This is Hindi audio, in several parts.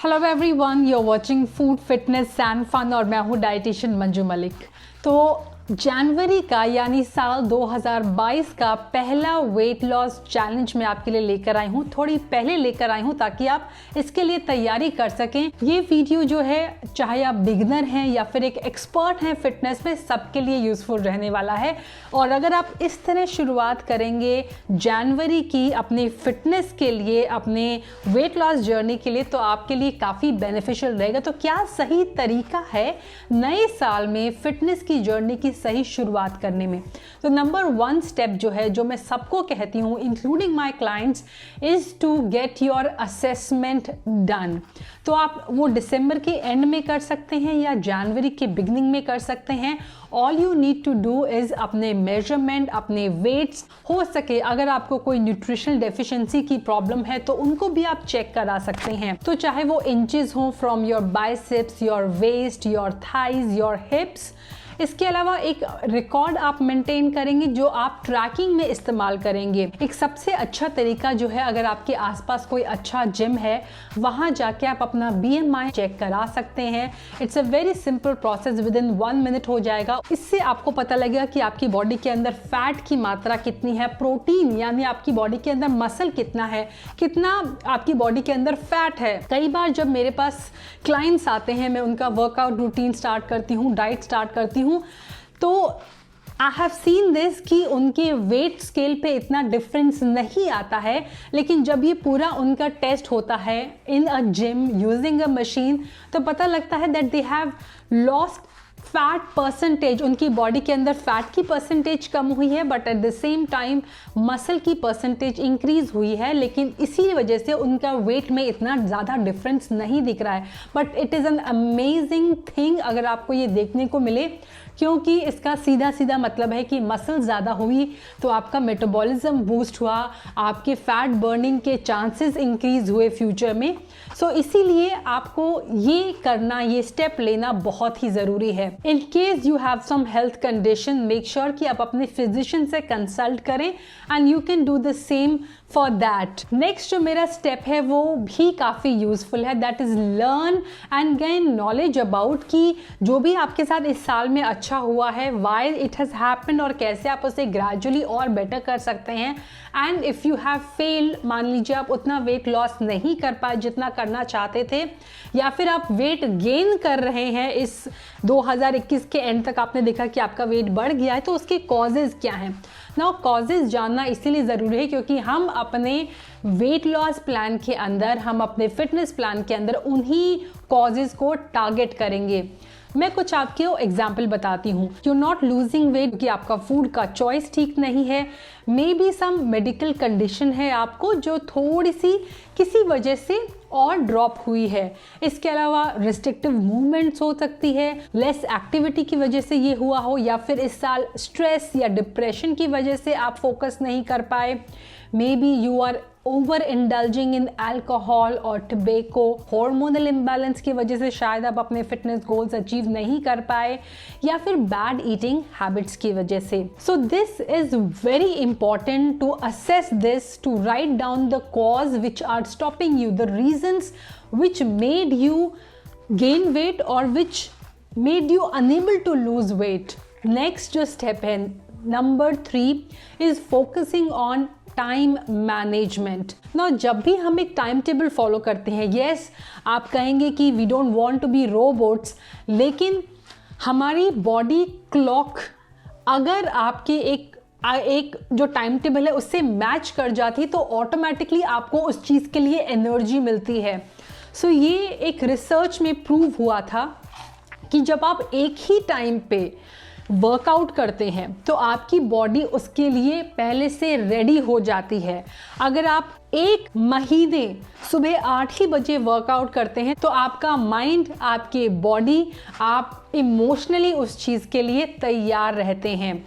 Hello everyone, you are watching food fitness and fun और मैं हूँ डाइटिशियन मंजू मलिक। तो जनवरी का यानी साल 2022 का पहला वेट लॉस चैलेंज मैं आपके लिए लेकर आई हूँ। थोड़ी पहले लेकर आई हूँ ताकि आप इसके लिए तैयारी कर सकें। ये वीडियो जो है, चाहे आप बिगिनर हैं या फिर एक एक्सपर्ट हैं फिटनेस में, सबके लिए यूज़फुल रहने वाला है। और अगर आप इस तरह शुरुआत करेंगे जनवरी की अपनी फिटनेस के लिए, अपने वेट लॉस जर्नी के लिए, तो आपके लिए काफ़ी बेनिफिशियल रहेगा। तो क्या सही तरीका है नए साल में फिटनेस की जर्नी की सही शुरुआत करने में? तो नंबर 1 स्टेप जो है, जो मैं सबको कहती हूँ including my clients, is to get your assessment done. तो आप वो दिसंबर के एंड में कर सकते हैं या जनवरी के बिगिनिंग में कर सकते हैं। All you need to do is अपने मेजरमेंट, अपने वेट्स, हो सके अगर आपको कोई न्यूट्रिशनल डेफिशिएंसी की प्रॉब्लम है तो उनको भी आप चेक करा सकते हैं। तो चाहे वो इंचेस हो from your biceps, your waist, your thighs, your hips. इसके अलावा एक रिकॉर्ड आप मेंटेन करेंगे जो आप ट्रैकिंग में इस्तेमाल करेंगे। एक सबसे अच्छा तरीका जो है, अगर आपके आसपास कोई अच्छा जिम है, वहाँ जाके आप अपना BMI चेक करा सकते हैं। It's a very simple process, with in 1 minute हो जाएगा। इससे आपको पता लगेगा कि आपकी बॉडी के अंदर फैट की मात्रा कितनी है, प्रोटीन यानी आपकी बॉडी के अंदर मसल कितना है, कितना आपकी बॉडी के अंदर फैट है। कई बार जब मेरे पास क्लाइंट्स आते हैं, मैं उनका वर्कआउट रूटीन स्टार्ट करती हूँ, डाइट स्टार्ट करती हूँ, तो आई हैव सीन दिस कि उनके वेट स्केल पे इतना डिफरेंस नहीं आता है, लेकिन जब ये पूरा उनका टेस्ट होता है इन अ जिम यूजिंग अ मशीन, तो पता लगता है that they have lost fat percentage. उनकी बॉडी के अंदर फैट की परसेंटेज कम हुई है, but at the same time muscle की परसेंटेज इंक्रीज हुई है। लेकिन इसी वजह से उनका वेट में इतना ज़्यादा डिफरेंस नहीं दिख रहा है। But it is an amazing thing अगर आपको ये देखने को मिले, क्योंकि इसका सीधा सीधा मतलब है कि मसल ज़्यादा हुई तो आपका मेटाबॉलिज्म बूस्ट हुआ, आपके फैट बर्निंग के चांसेस इंक्रीज हुए फ्यूचर में। सो इसीलिए आपको ये करना, ये स्टेप लेना बहुत ही ज़रूरी है। In case you have some health condition, make sure कि आप अपने फिजिशियन से कंसल्ट करें and you can do the same for that. Next जो मेरा स्टेप है वो भी काफ़ी यूजफुल है, that is learn and gain knowledge about कि जो भी आपके साथ इस साल में अच्छा हुआ है, वाई इट हैज़ हैपेंड, और कैसे आप उसे ग्रेजुअली और बेटर कर सकते हैं। And if you have failed, मान लीजिए आप उतना वेट लॉस नहीं कर पाए जितना करना चाहते थे, या फिर आप वेट गेन कर रहे हैं, इस 2021 के एंड तक आपने देखा कि आपका वेट बढ़ गया है, तो उसके कॉजेज़ क्या हैं? नाउ कॉजेज़ जानना इसीलिए ज़रूरी है क्योंकि हम अपने वेट लॉस प्लान के अंदर, हम अपने फिटनेस प्लान के अंदर उन्हीं कॉजेज़ को टारगेट करेंगे। मैं कुछ आपको एग्जाम्पल बताती हूँ। यू नॉट लूजिंग वेट कि आपका फूड का चॉइस ठीक नहीं है, maybe some medical condition है आपको जो थोड़ी सी किसी वजह से और ड्रॉप हुई है। इसके अलावा रिस्ट्रिक्टिव मूवमेंट्स हो सकती है, लेस एक्टिविटी की वजह से ये हुआ हो, या फिर इस साल स्ट्रेस या डिप्रेशन की वजह से आप फोकस नहीं कर पाए। Maybe you are over indulging in alcohol और टबैको, हार्मोनल इम्बैलेंस की वजह से शायद आप अपने फिटनेस गोल्स अचीव नहीं कर पाए, या फिर बैड ईटिंग हैबिट्स की वजह से। So this is very important to assess this, to write down the cause which are stopping you, the reasons which made you gain weight और which made you unable to lose weight. Next जो स्टेप है, number 3, is focusing on time management. ना जब भी हम एक टाइम टेबल फॉलो करते हैं, यस आप कहेंगे कि we don't want to be robots, लेकिन हमारी बॉडी क्लॉक अगर आपके एक जो टाइम टेबल है उससे मैच कर जाती है तो ऑटोमेटिकली आपको उस चीज़ के लिए एनर्जी मिलती है। सो ये एक रिसर्च में प्रूव हुआ था कि जब आप एक ही टाइम पे वर्कआउट करते हैं तो आपकी बॉडी उसके लिए पहले से रेडी हो जाती है। अगर आप 1 महीने सुबह 8 ही बजे वर्कआउट करते हैं तो आपका माइंड, आपके बॉडी, आप इमोशनली उस चीज़ के लिए तैयार रहते हैं।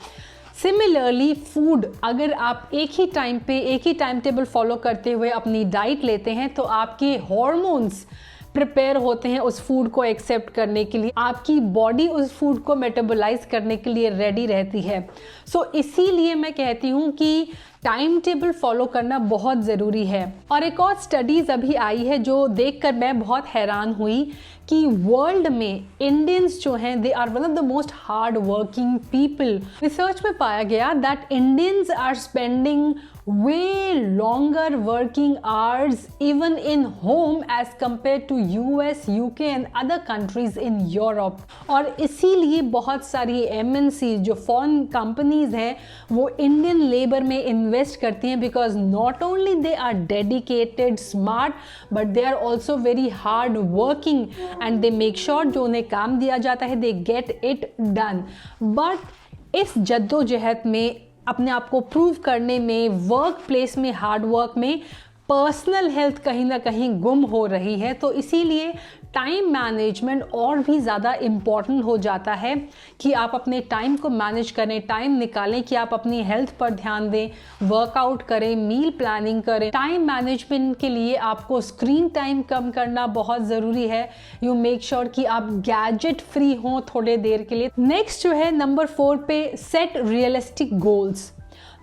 सिमिलरली फूड, अगर आप एक ही टाइम पे, एक ही टाइम टेबल फॉलो करते हुए अपनी डाइट लेते हैं तो आपके हॉर्मोन्स प्रिपेयर होते हैं उस फूड को एक्सेप्ट करने के लिए, आपकी बॉडी उस फूड को मेटाबोलाइज करने के लिए रेडी रहती है। सो इसीलिए मैं कहती हूँ कि टाइम टेबल फॉलो करना बहुत ज़रूरी है। और एक और स्टडीज़ अभी आई है जो देखकर मैं बहुत हैरान हुई कि वर्ल्ड में इंडियंस जो हैं they are one of the most hard working people. Research में पाया गया that Indians are spending way longer working hours even in home as compared to US, UK and other countries in Europe। और इसीलिए बहुत सारी MNC जो फॉरेन कंपनीज हैं वो इंडियन लेबर में इन्वेस्ट करती हैं, because not only they are dedicated smart but they are also very hard working and they make sure जो उन्हें काम दिया जाता है they get it done. But इस जद्दोजहद में अपने आप को प्रूव करने में, वर्क प्लेस में हार्ड वर्क में पर्सनल हेल्थ कहीं ना कहीं गुम हो रही है। तो इसीलिए टाइम मैनेजमेंट और भी ज़्यादा इम्पॉर्टेंट हो जाता है कि आप अपने टाइम को मैनेज करें, टाइम निकालें कि आप अपनी हेल्थ पर ध्यान दें, वर्कआउट करें, मील प्लानिंग करें। टाइम मैनेजमेंट के लिए आपको स्क्रीन टाइम कम करना बहुत ज़रूरी है। यू मेक श्योर कि आप गैजेट फ्री हों थोड़े देर के लिए। नेक्स्ट जो है नंबर 4 पे, set realistic goals.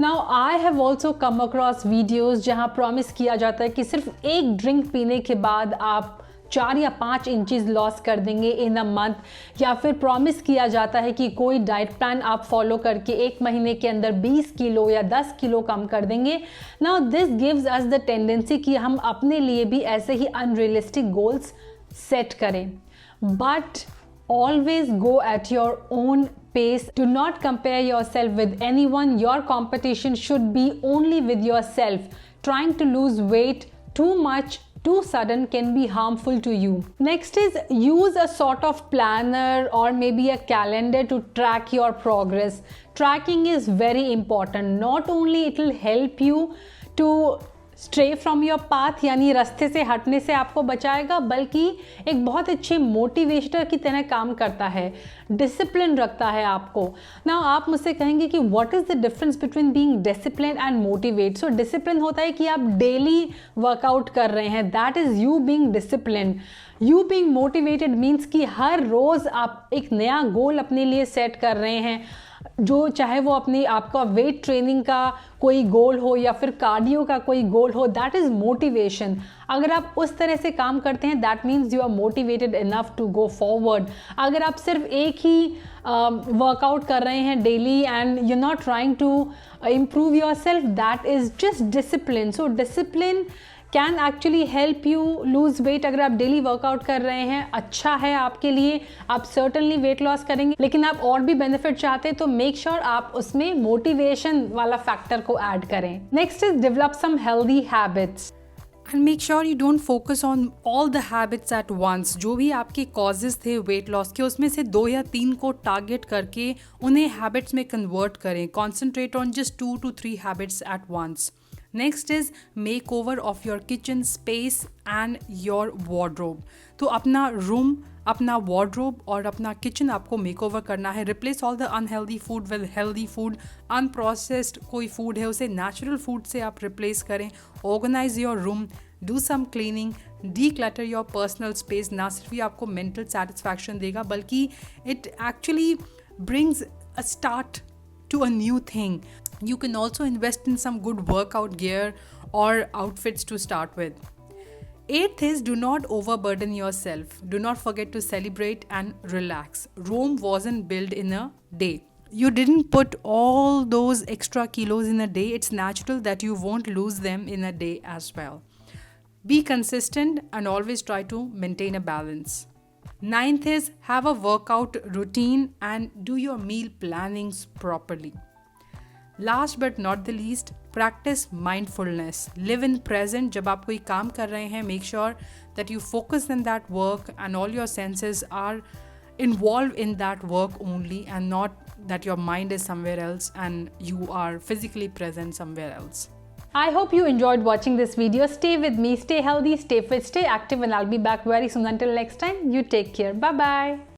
Now I have also come across videos जहाँ प्रॉमिस किया जाता है कि सिर्फ एक ड्रिंक पीने के बाद आप 4 या 5 इंचेस लॉस कर देंगे इन अ मंथ, या फिर प्रॉमिस किया जाता है कि कोई डाइट प्लान आप फॉलो करके 1 महीने के अंदर 20 किलो या 10 किलो कम कर देंगे। Now this gives us the tendency कि हम अपने लिए भी ऐसे ही अनरियलिस्टिक गोल्स सेट करें। But always go at your own pace. Do not compare yourself with anyone. Your competition should be only with yourself. Trying to lose weight too much too sudden can be harmful to you. Next is use a sort of planner or maybe a calendar to track your progress. Tracking is very important. Not only it will help you to stray from your path, यानी रास्ते से हटने से आपको बचाएगा, बल्कि एक बहुत अच्छे मोटिवेटर की तरह काम करता है, डिसिप्लिन रखता है आपको। ना आप मुझसे कहेंगे कि what is the difference between being discipline and motivate. So discipline होता है कि आप डेली वर्कआउट कर रहे हैं, that is you being discipline. You being motivated means कि हर रोज़ आप एक नया गोल अपने लिए सेट कर रहे हैं, जो चाहे वो अपनी आपका वेट ट्रेनिंग का कोई गोल हो या फिर कार्डियो का कोई गोल हो, दैट इज़ मोटिवेशन। अगर आप उस तरह से काम करते हैं that means you are motivated enough to go forward. अगर आप सिर्फ एक ही वर्कआउट कर रहे हैं daily and you not trying to improve yourself, that is just discipline. So discipline can actually help you lose weight. अगर आप डेली वर्कआउट कर रहे हैं, अच्छा है आपके लिए, आप सर्टनली वेट लॉस करेंगे, लेकिन आप और भी बेनिफिट चाहते हैं तो मेक श्योर आप उसमें मोटिवेशन वाला फैक्टर को ऐड करें। Next is develop some healthy habits and make sure you don't focus on all the habits at once. जो भी आपके कॉजेज थे वेट लॉस के, उसमें से 2 या 3 को टारगेट करके उन्हें हैबिट्स में कन्वर्ट करें। Concentrate on just 2 to 3 habits at once. Next is make over of your kitchen space and your wardrobe. तो अपना रूम, अपना वार्डरोब और अपना किचन आपको मेक ओवर करना है। Replace all the unhealthy food with healthy food. Unprocessed कोई फूड है उसे नेचुरल फूड से आप रिप्लेस करें। Organise your room, do some cleaning, declutter your personal space. ना सिर्फ ही आपको मेंटल सेटिस्फैक्शन देगा बल्कि it actually brings a start to a new thing. You can also invest in some good workout gear or outfits to start with. 8th is do not overburden yourself. Do not forget to celebrate and relax. Rome wasn't built in a day. You didn't put all those extra kilos in a day. It's natural that you won't lose them in a day as well. Be consistent and always try to maintain a balance. 9th is have a workout routine and do your meal plannings properly. Last but not the least, practice mindfulness. Live in present. जब आप कोई काम कर रहे हैं, make sure that you focus in that work and all your senses are involved in that work only, and not that your mind is somewhere else and you are physically present somewhere else. I hope you enjoyed watching this video. Stay with me, stay healthy, stay fit, stay active, and I'll be back very soon. Until next time, you take care. Bye bye.